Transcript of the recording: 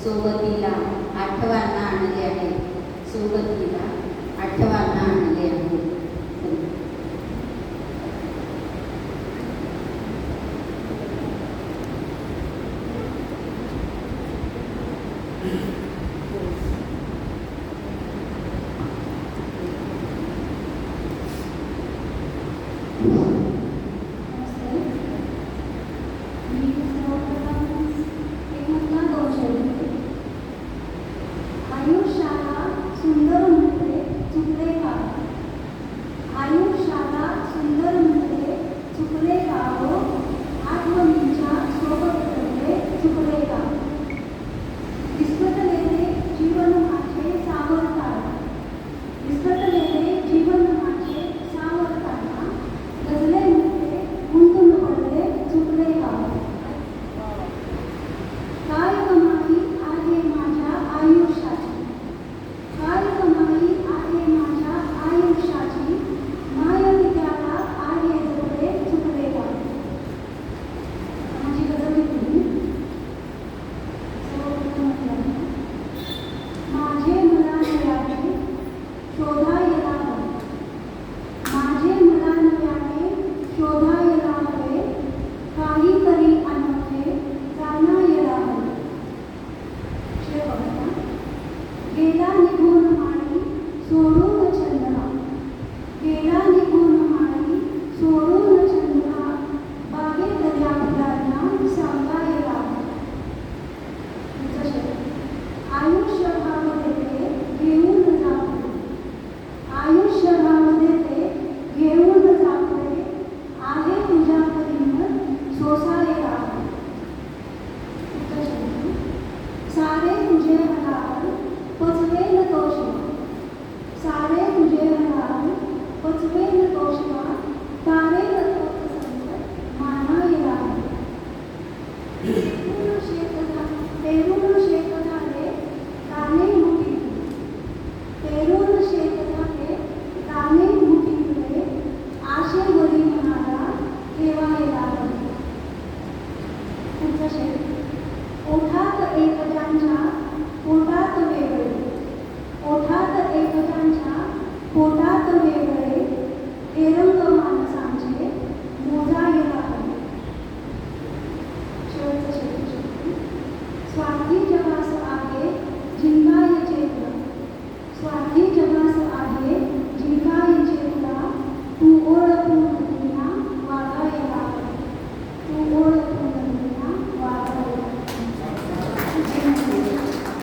सोबतीला आठवांना आणले आहे, सोबतीला आठवांना आणले आहे. आयुष्याला सुंदर म्हणते चुकले का? आयुष्याला सुंदर म्हणते चुकले का हो? आठवणींच्या सोबत घडले चुकले का? विस्कटलेले जीवन माझे सावरताना, विस्कटलेले जीवन माझे सावरताना गजले म्हणते गुंतून पडले चुकले का? काय कमाई आहे माझ्या आयुष्याची, काय कमाई आहे माझ्या आयुष्याची, मायवी त्याला आहे जगले चुकले का? माझी गजल लिहिली. माझे मला नव्याने शोधायला हवे, माझे मला नव्याने शोधायला हवे, काहीतरी अनोखे जाणायला हवे. गेला निघून माळी सोडून चंद्रा, गेला निघून माळी सोडून चंद्रा, बागेत दर्या फुलांना सांगायला हवे. आयुष्य भाव देते घेऊन जाते, आयुष्य भाव देते घेऊन जाते, आहे तुझ्या परीनं सोसायला हवे. सारे तुझे हलाल पचवेल तोषमा, सारे तुझे हलाल पचवेल तोषमा, तारेल तोच संकट मानायला हवे. पेरून शेत झाले दाणे मुठीतले, पेरून शेत झाले दाणे मुठीतले, आशेवरी मनाला ठेवायला हवे. पुढचं शेत. ओठात एकजांच्या पोटात वेगळे, ओठात एकजांच्या पोटात वेगळे,